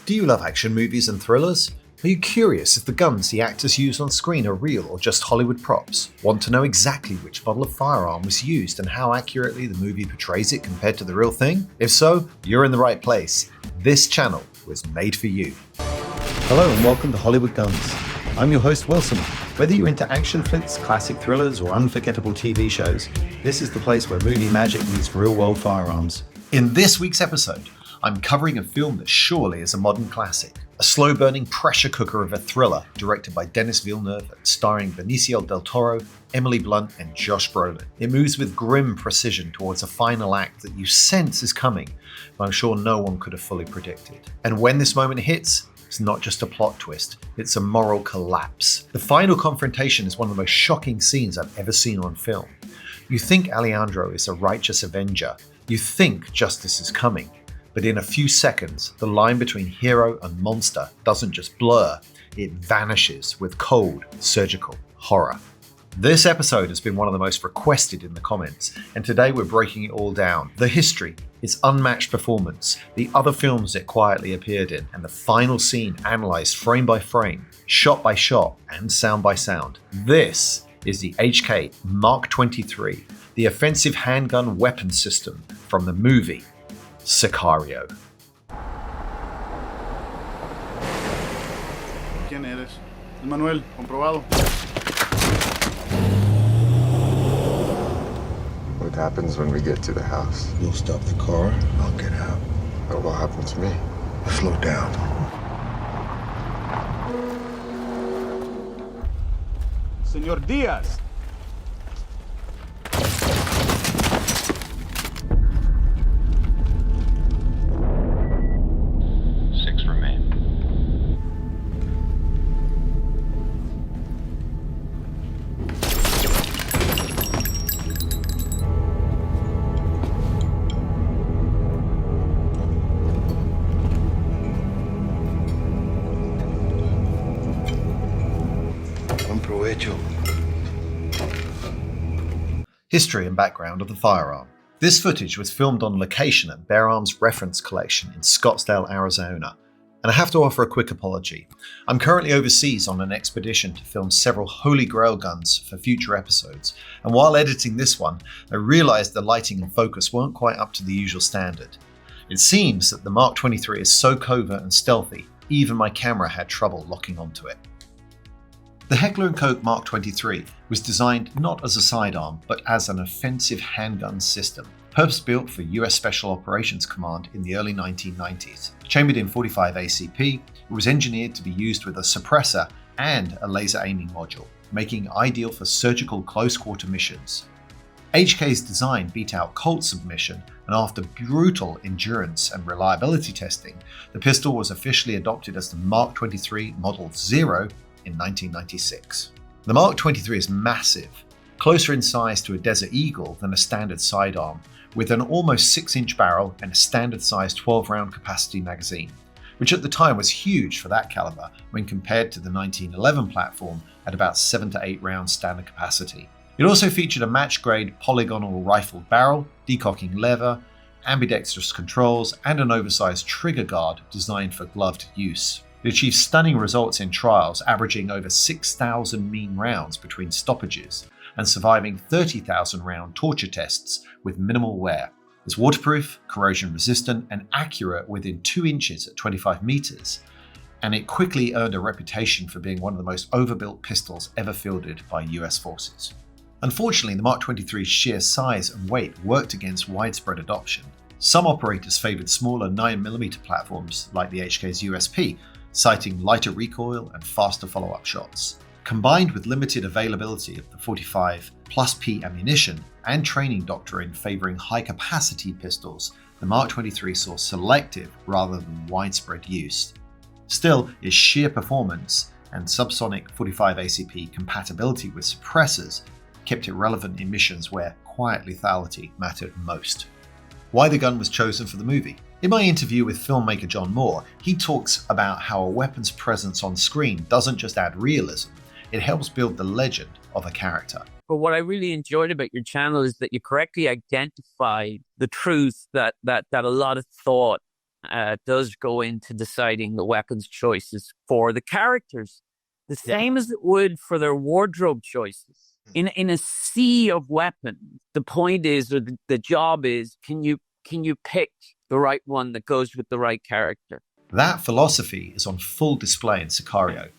Do you love action movies and thrillers? Are you curious if the guns the actors use on screen are real or just Hollywood props? Want to know exactly which model of firearm was used and how accurately the movie portrays it compared to the real thing? If so, you're in the right place. This channel was made for you. Hello and welcome to Hollywood Guns. I'm your host Wilson. Whether you're into action flicks, classic thrillers, or unforgettable TV shows, this is the place where movie magic meets real-world firearms. In this week's episode, I'm covering a film that surely is a modern classic. A slow-burning pressure cooker of a thriller directed by Denis Villeneuve and starring Benicio del Toro, Emily Blunt, and Josh Brolin. It moves with grim precision towards a final act that you sense is coming, but I'm sure no one could have fully predicted. And when this moment hits, it's not just a plot twist, it's a moral collapse. The final confrontation is one of the most shocking scenes I've ever seen on film. You think Alejandro is a righteous avenger, you think justice is coming, but in a few seconds, the line between hero and monster doesn't just blur, it vanishes with cold, surgical horror. This episode has been one of the most requested in the comments, and today we're breaking it all down. The history, its unmatched performance, the other films it quietly appeared in, and the final scene analysed frame by frame, shot by shot, and sound by sound. This is the HK Mark 23, the offensive handgun weapon system from the movie Sicario. ¿Quién eres? Es Manuel, comprobado. What happens when we get to the house? You'll stop the car, I'll get out. What will happen to me? Slow down. Señor Díaz. History and background of the firearm. This footage was filmed on location at Bear Arms Reference Collection in Scottsdale, Arizona. And I have to offer a quick apology. I'm currently overseas on an expedition to film several Holy Grail guns for future episodes. And while editing this one, I realized the lighting and focus weren't quite up to the usual standard. It seems that the Mark 23 is so covert and stealthy, even my camera had trouble locking onto it. The Heckler & Koch Mark 23 was designed not as a sidearm, but as an offensive handgun system, purpose-built for US Special Operations Command in the early 1990s. Chambered in .45 ACP, it was engineered to be used with a suppressor and a laser aiming module, making it ideal for surgical close-quarter missions. HK's design beat out Colt's submission, and after brutal endurance and reliability testing, the pistol was officially adopted as the Mark 23 Model 0 in 1996. The Mark 23 is massive, closer in size to a Desert Eagle than a standard sidearm, with an almost 6-inch barrel and a standard-sized 12-round capacity magazine, which at the time was huge for that caliber when compared to the 1911 platform at about 7 to 8 rounds standard capacity. It also featured a match-grade polygonal rifled barrel, decocking lever, ambidextrous controls, and an oversized trigger guard designed for gloved use. It achieved stunning results in trials, averaging over 6,000 mean rounds between stoppages and surviving 30,000 round torture tests with minimal wear. It's waterproof, corrosion resistant, and accurate within 2 inches at 25 meters, and it quickly earned a reputation for being one of the most overbuilt pistols ever fielded by US forces. Unfortunately, the Mark 23's sheer size and weight worked against widespread adoption. Some operators favored smaller 9mm platforms like the HK's USP, citing lighter recoil and faster follow-up shots. Combined with limited availability of the .45 plus P ammunition and training doctrine favoring high-capacity pistols, the Mark 23 saw selective rather than widespread use. Still, its sheer performance and subsonic .45 ACP compatibility with suppressors kept it relevant in missions where quiet lethality mattered most. Why the gun was chosen for the movie? In my interview with filmmaker John Moore, he talks about how a weapon's presence on screen doesn't just add realism, it helps build the legend of a character. But what I really enjoyed about your channel is that you correctly identified the truth that a lot of thought does go into deciding the weapons choices for the characters, the same as it would for their wardrobe choices. In a sea of weapons, the point is, or the job is, can you pick the right one that goes with the right character? That philosophy is on full display in Sicario.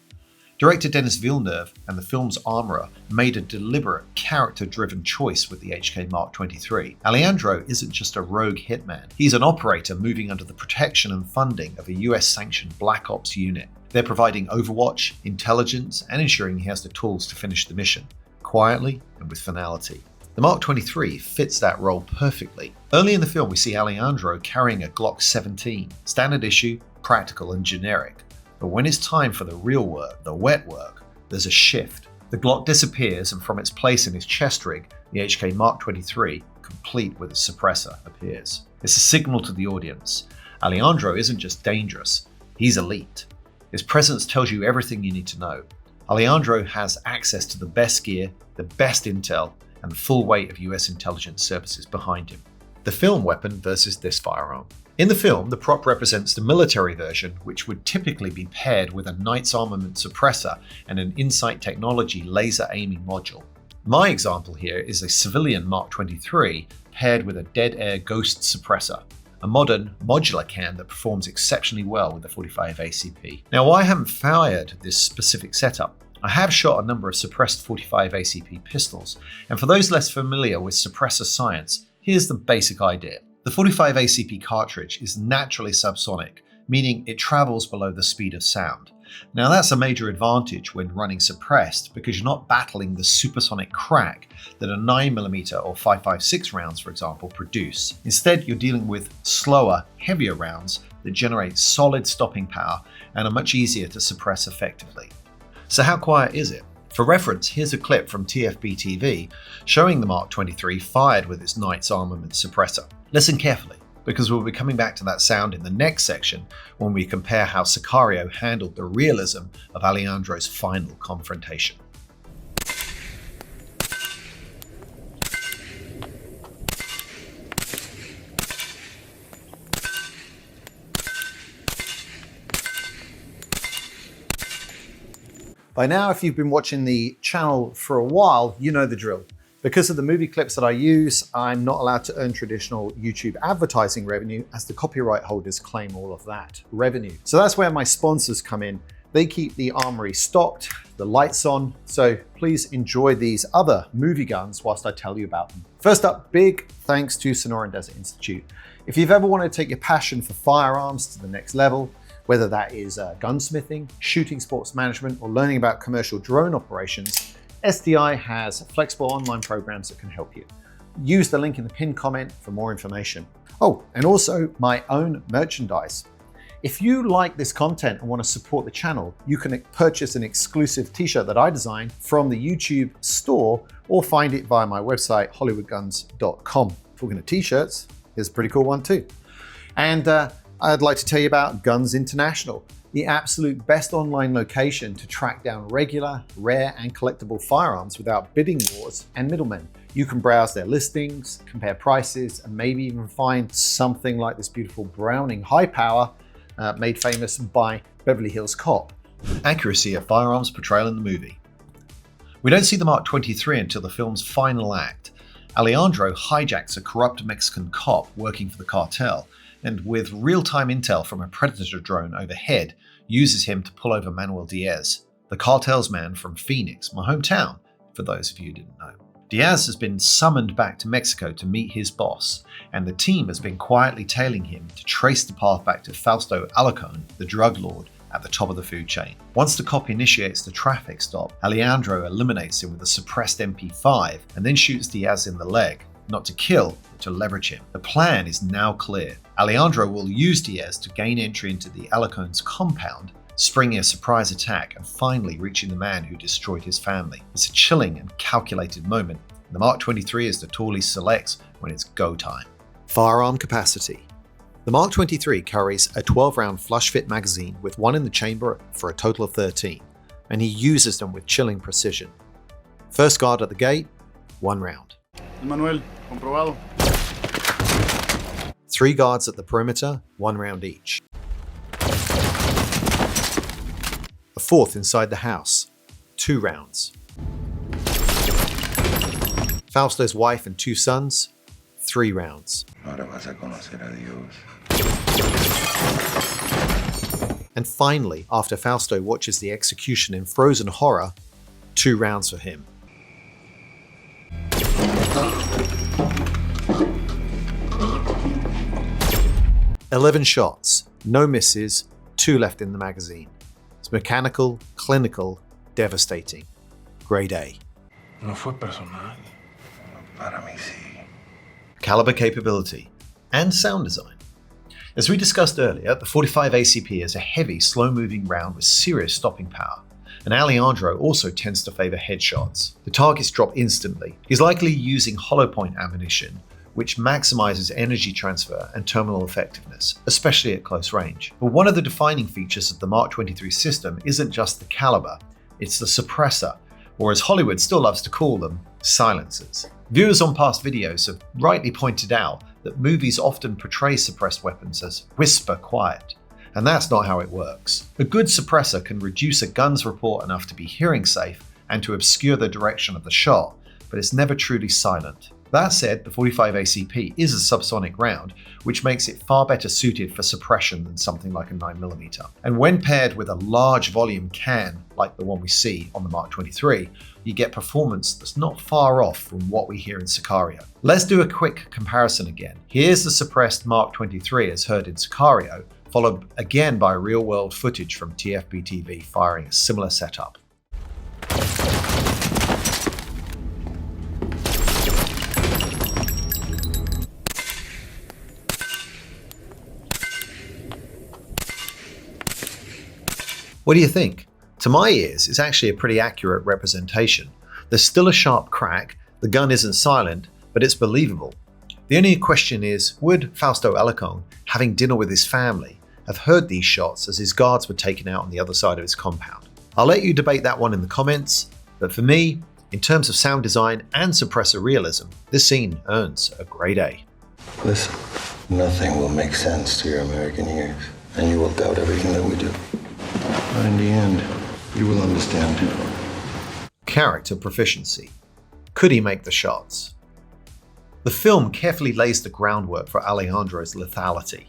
Director Denis Villeneuve and the film's armourer made a deliberate, character-driven choice with the HK Mark 23. Alejandro isn't just a rogue hitman. He's an operator moving under the protection and funding of a US-sanctioned Black Ops unit. They're providing overwatch, intelligence, and ensuring he has the tools to finish the mission, quietly and with finality. The Mark 23 fits that role perfectly. Early in the film, we see Alejandro carrying a Glock 17, standard issue, practical and generic. But when it's time for the real work, the wet work, there's a shift. The Glock disappears, and from its place in his chest rig, the HK Mark 23, complete with a suppressor, appears. It's a signal to the audience. Alejandro isn't just dangerous, he's elite. His presence tells you everything you need to know. Alejandro has access to the best gear, the best intel, and the full weight of US intelligence services behind him. The film weapon versus this firearm. In the film, the prop represents the military version, which would typically be paired with a Knight's Armament suppressor and an Insight Technology laser aiming module. My example here is a civilian Mark 23 paired with a dead air Ghost suppressor, a modern modular can that performs exceptionally well with the 45 ACP. Now, I haven't fired this specific setup. I have shot a number of suppressed 45 ACP pistols, and for those less familiar with suppressor science, here's the basic idea. The 45 ACP cartridge is naturally subsonic, meaning it travels below the speed of sound. Now that's a major advantage when running suppressed because you're not battling the supersonic crack that a 9mm or 5.56 rounds, for example, produce. Instead, you're dealing with slower, heavier rounds that generate solid stopping power and are much easier to suppress effectively. So how quiet is it? For reference, here's a clip from TFB TV showing the Mark 23 fired with its Knight's Armament suppressor. Listen carefully, because we'll be coming back to that sound in the next section when we compare how Sicario handled the realism of Alejandro's final confrontation. By now, if you've been watching the channel for a while, you know the drill. Because of the movie clips that I use, I'm not allowed to earn traditional YouTube advertising revenue as the copyright holders claim all of that revenue. So that's where my sponsors come in. They keep the armory stocked, the lights on, so please enjoy these other movie guns whilst I tell you about them. First up, big thanks to Sonoran Desert Institute. If you've ever wanted to take your passion for firearms to the next level, whether that is gunsmithing, shooting sports management, or learning about commercial drone operations, SDI has flexible online programs that can help you. Use the link in the pinned comment for more information. Oh, and also my own merchandise. If you like this content and want to support the channel, you can purchase an exclusive t-shirt that I designed from the YouTube store or find it via my website, hollywoodguns.com. Talking of t-shirts, here's a pretty cool one too. And I'd like to tell you about Guns International, the absolute best online location to track down regular, rare, and collectible firearms without bidding wars and middlemen. You can browse their listings, compare prices, and maybe even find something like this beautiful Browning high power made famous by Beverly Hills Cop. Accuracy of firearms portrayal in the movie. We don't see the Mark 23 until the film's final act. Alejandro hijacks a corrupt Mexican cop working for the cartel, and with real-time intel from a Predator drone overhead, uses him to pull over Manuel Diaz, the cartel's man from Phoenix, my hometown, for those of you who didn't know. Diaz has been summoned back to Mexico to meet his boss, and the team has been quietly tailing him to trace the path back to Fausto Alarcon, the drug lord, at the top of the food chain. Once the cop initiates the traffic stop, Alejandro eliminates him with a suppressed MP5 and then shoots Diaz in the leg, not to kill, but to leverage him. The plan is now clear. Alejandro will use Diaz to gain entry into the Alarcon's compound, springing a surprise attack and finally reaching the man who destroyed his family. It's a chilling and calculated moment. The Mark 23 is the tool he selects when it's go time. Firearm Capacity. The Mark 23 carries a 12-round flush-fit magazine with one in the chamber for a total of 13, and he uses them with chilling precision. First guard at the gate, 1 round. Manuel, comprobado. 3 guards at the perimeter, 1 round each. A 4th inside the house, 2 rounds. Fausto's wife and 2 sons, 3 rounds. Ahora vas a conocer a Dios. And finally, after Fausto watches the execution in frozen horror, 2 rounds for him. "11 shots, no misses, 2 left in the magazine. It's mechanical, clinical, devastating. Grade A." No fue personal. Para mí sí. Caliber capability, and sound design. As we discussed earlier, the 45 ACP is a heavy, slow-moving round with serious stopping power, and Alejandro also tends to favor headshots. The targets drop instantly. He's likely using hollow point ammunition, which maximizes energy transfer and terminal effectiveness, especially at close range. But one of the defining features of the Mark 23 system isn't just the caliber, it's the suppressor, or as Hollywood still loves to call them, silencers. Viewers on past videos have rightly pointed out that movies often portray suppressed weapons as whisper quiet, and that's not how it works. A good suppressor can reduce a gun's report enough to be hearing safe and to obscure the direction of the shot, but it's never truly silent. That said, the 45 ACP is a subsonic round, which makes it far better suited for suppression than something like a 9mm. And when paired with a large volume can, like the one we see on the Mark 23, you get performance that's not far off from what we hear in Sicario. Let's do a quick comparison again. Here's the suppressed Mark 23 as heard in Sicario, followed again by real-world footage from TFB-TV firing a similar setup. What do you think? To my ears, it's actually a pretty accurate representation. There's still a sharp crack, the gun isn't silent, but it's believable. The only question is, would Fausto Alarcón, having dinner with his family, have heard these shots as his guards were taken out on the other side of his compound? I'll let you debate that one in the comments, but for me, in terms of sound design and suppressor realism, this scene earns a grade A. Listen, nothing will make sense to your American ears, and you will doubt everything that we do. But in the end, you will understand. Character proficiency. Could he make the shots? The film carefully lays the groundwork for Alejandro's lethality.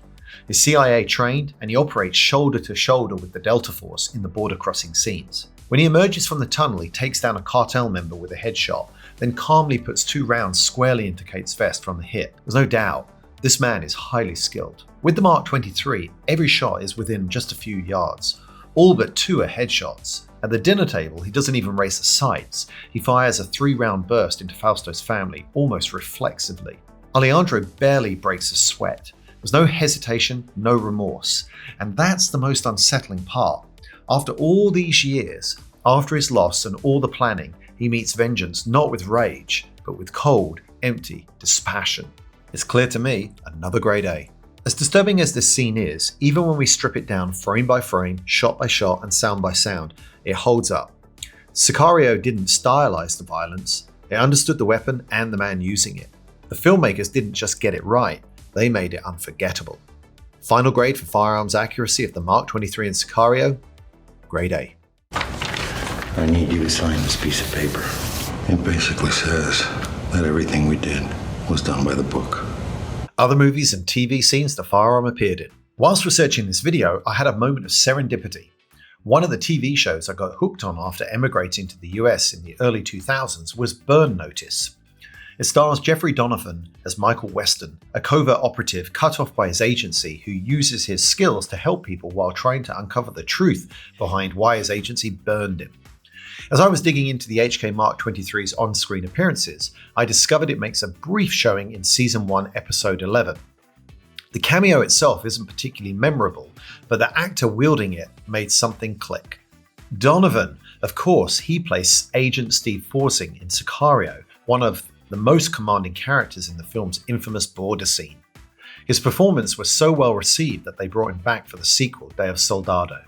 He's CIA trained, and he operates shoulder to shoulder with the Delta Force in the border crossing scenes. When he emerges from the tunnel, he takes down a cartel member with a headshot, then calmly puts 2 rounds squarely into Kate's vest from the hip. There's no doubt, this man is highly skilled. With the Mark 23, every shot is within just a few yards. All but 2 are headshots. At the dinner table, he doesn't even raise the sights. He fires a 3-round burst into Fausto's family, almost reflexively. Alejandro barely breaks a sweat. There's no hesitation, no remorse. And that's the most unsettling part. After all these years, after his loss and all the planning, he meets vengeance not with rage, but with cold, empty dispassion. It's clear to me, another grade A. As disturbing as this scene is, even when we strip it down frame by frame, shot by shot, and sound by sound, it holds up. Sicario didn't stylize the violence, they understood the weapon and the man using it. The filmmakers didn't just get it right, they made it unforgettable. Final grade for firearms accuracy of the Mark 23 in Sicario? Grade A. I need you to sign this piece of paper. It basically says that everything we did was done by the book. Other movies and TV scenes the firearm appeared in. Whilst researching this video, I had a moment of serendipity. One of the TV shows I got hooked on after emigrating to the US in the early 2000s was Burn Notice. It stars Jeffrey Donovan as Michael Weston, a covert operative cut off by his agency who uses his skills to help people while trying to uncover the truth behind why his agency burned him. As I was digging into the HK Mark 23's on-screen appearances, I discovered it makes a brief showing in Season 1, Episode 11. The cameo itself isn't particularly memorable, but the actor wielding it made something click. Donovan, of course, he plays Agent Steve Forsing in Sicario, one of the most commanding characters in the film's infamous border scene. His performance was so well received that they brought him back for the sequel, Day of Soldado.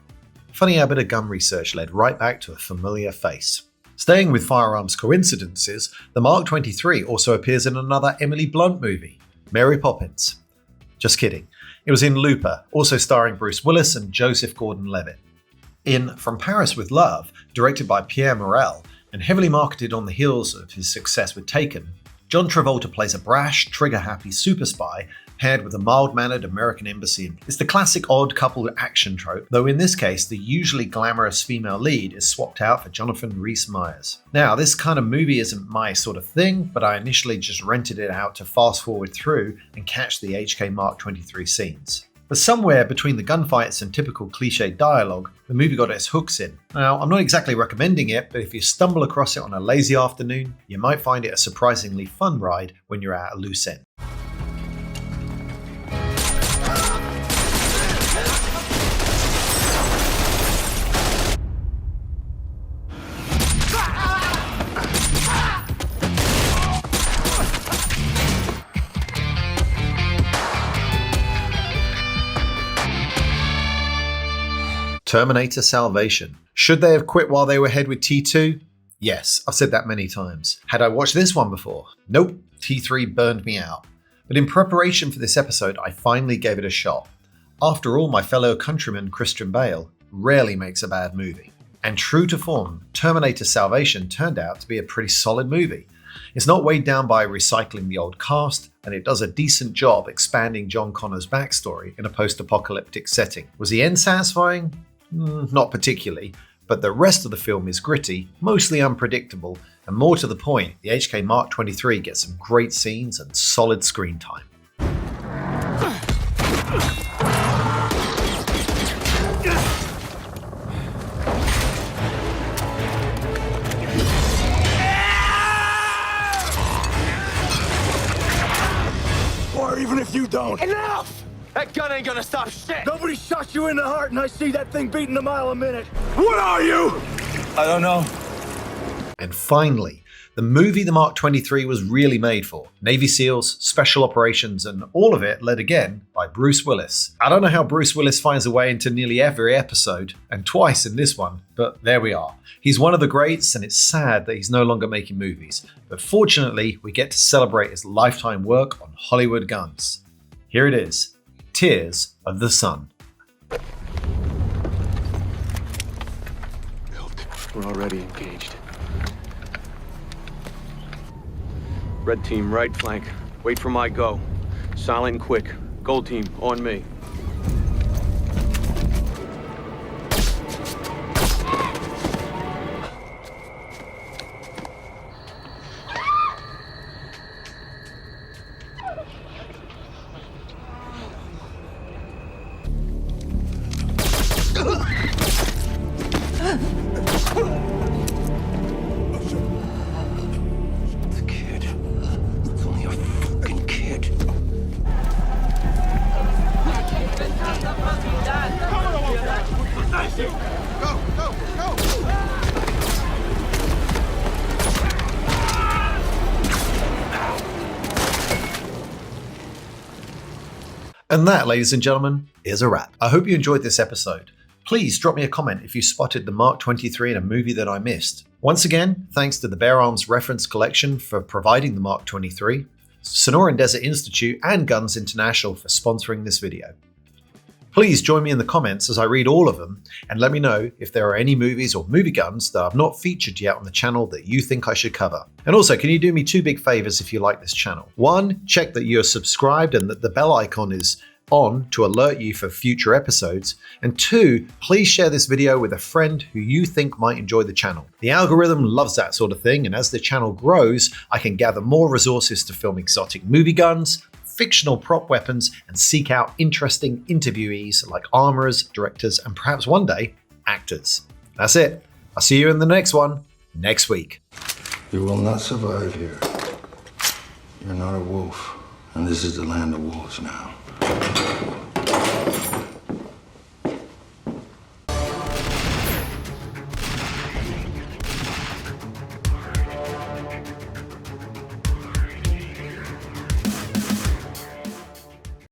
Funny how a bit of gun research led right back to a familiar face. Staying with firearms coincidences, the Mark 23 also appears in another Emily Blunt movie, Mary Poppins. Just kidding. It was in Looper, also starring Bruce Willis and Joseph Gordon-Levitt. In From Paris with Love, directed by Pierre Morel, and heavily marketed on the heels of his success with Taken, John Travolta plays a brash, trigger-happy super spy paired with a mild-mannered American embassy. It's the classic odd couple action trope, though in this case the usually glamorous female lead is swapped out for Jonathan Rhys-Meyers. Now, this kind of movie isn't my sort of thing, but I initially just rented it out to fast forward through and catch the HK Mark 23 scenes. But somewhere between the gunfights and typical cliched dialogue, the movie got its hooks in. Now, I'm not exactly recommending it, but if you stumble across it on a lazy afternoon, you might find it a surprisingly fun ride when you're at a loose end. Terminator Salvation. Should they have quit while they were ahead with T2? Yes, I've said that many times. Had I watched this one before? Nope, T3 burned me out. But in preparation for this episode, I finally gave it a shot. After all, my fellow countryman Christian Bale rarely makes a bad movie. And true to form, Terminator Salvation turned out to be a pretty solid movie. It's not weighed down by recycling the old cast, and it does a decent job expanding John Connor's backstory in a post-apocalyptic setting. Was the end satisfying? Not particularly, but the rest of the film is gritty, mostly unpredictable, and more to the point, the HK Mark 23 gets some great scenes and solid screen time. Or even if you don't. Enough! That gun ain't gonna stop shit! Nobody shot you in the heart and I see that thing beating a mile a minute. What are you? I don't know. And finally, the movie the Mark 23 was really made for. Navy SEALs, special operations, and all of it led again by Bruce Willis. I don't know how Bruce Willis finds a way into nearly every episode, and twice in this one, but there we are. He's one of the greats, and it's sad that he's no longer making movies. But fortunately, we get to celebrate his lifetime work on Hollywood guns. Here it is. Tears of the Sun. We're already engaged. Red team, right flank. Wait for my go. Silent and quick. Gold team, on me. And that, ladies and gentlemen, is a wrap. I hope you enjoyed this episode. Please drop me a comment if you spotted the Mark 23 in a movie that I missed. Once again, thanks to the Bear Arms Reference Collection for providing the Mark 23, Sonoran Desert Institute and Guns International for sponsoring this video. Please join me in the comments as I read all of them and let me know if there are any movies or movie guns that I've not featured yet on the channel that you think I should cover. And also, can you do me two big favors if you like this channel? One, check that you're subscribed and that the bell icon is on to alert you for future episodes. And two, please share this video with a friend who you think might enjoy the channel. The algorithm loves that sort of thing, and as the channel grows, I can gather more resources to film exotic movie guns, fictional prop weapons, and seek out interesting interviewees like armorers, directors, and perhaps one day, actors. That's it. I'll see you in the next one, next week. You will not survive here. You're not a wolf, and this is the land of wolves now.